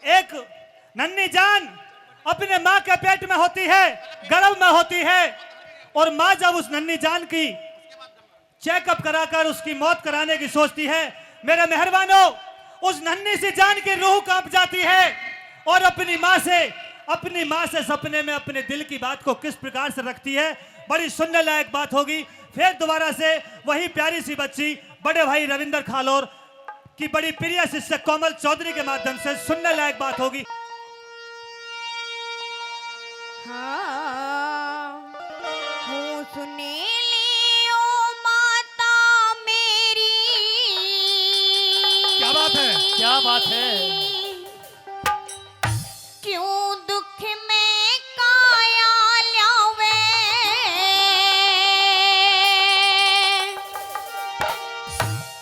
एक नन्ही जान अपने माँ के पेट में होती है, गर्भ में होती है, और माँ जब उस नन्ही जान की चेकअप कराकर उसकी मौत कराने की सोचती है, मेरे मेहरबानों, उस नन्ही सी जान की रूह कांप जाती है और अपनी माँ से सपने में अपने दिल की बात को किस प्रकार से रखती है, बड़ी सुनने लायक बात होगी। फिर दोबारा से वही प्यारी सी बच्ची बड़े भाई रविंदर खालोर की बड़ी प्रिय शिष्य कोमल चौधरी के माध्यम से सुनने लायक बात होगी। हाँ, सुने लियो माता मेरी। क्या बात है, क्या बात है। क्यों दुख में काया ल्यावे,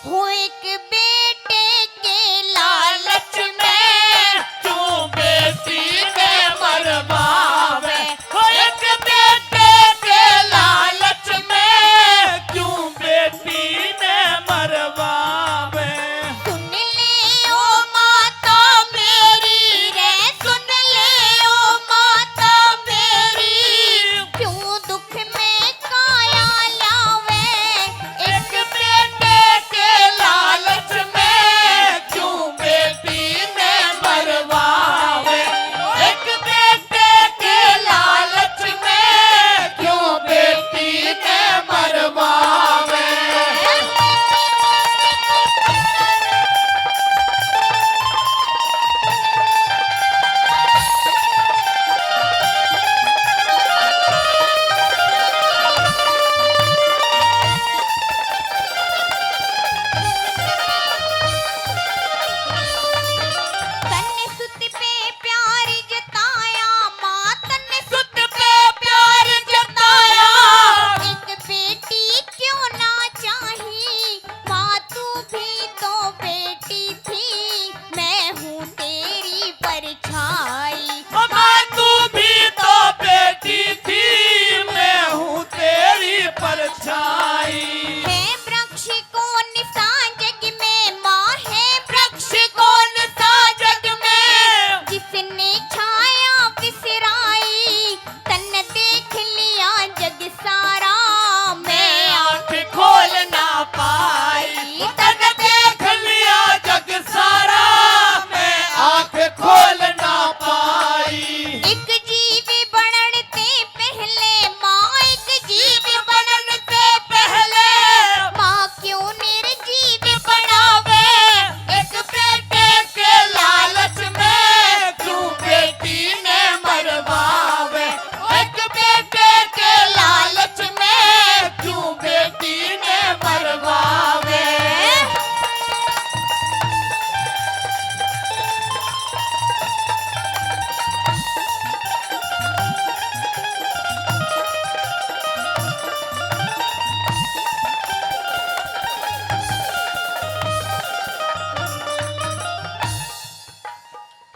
हो एक बेटे के लालच में, क्यों बेटी ने मरवावे, हो एक बेटे के लालच में, क्यों बेटी ने मरवावे। सुन ले ओ माता मेरी रे, सुन ले ओ माता मेरी, क्यों दुख में काया लावे, एक बेटे के लालच में, क्यों बेटी ने मरवावे, एक बेटे के लालच में, क्यों बेटी ने मरवावे। तन्ने सुत पे प्यार जताया, माँ तन्ने सुत पे प्यार जताया, एक बेटी क्यों ना चाही, माँ तू भी तो बेटी थी, मैं हूँ तेरी परछाई। माँ तू भी तो बेटी थी, मैं हूँ तेरी परछाई। है वृक्ष कौन सा जग में, माँ है वृक्ष कौन सा जग में, जिसने छाया बिसराई, तन देख लिया जग सारा, मैं आँख खोल ना पाई, तन देख लिया जग सारा, मैं आँख खोल ना पाई। एक जीव बनते पहले, माँ एक जीव बनन से पहले माँ क्यों निर्जीव बनावे, एक बेटे के लालच में, क्यों बेटी ने मरवावे, एक बेटे के लालच में, क्यों बेटी ने मरवावे।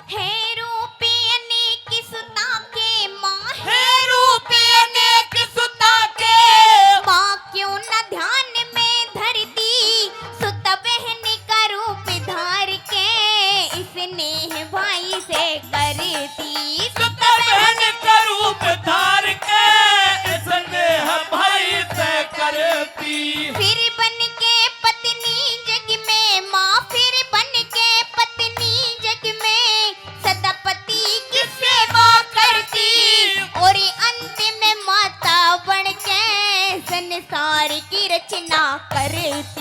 है रूपी अनेक सुता के, माँ हे रूपी अनेक सुता के, माँ क्यों न ध्यान में धरती, सुत बहन का रूप धार के, इसने भाई से करती, सुत बहन का रूप धार के, इसने भाई से करती। फिर बन के पत्नी जग में, माँ फिर बन के पत्नी जग में, सदा पति की सेवा करती, और अंत में माता बन के संसार की रचना करती।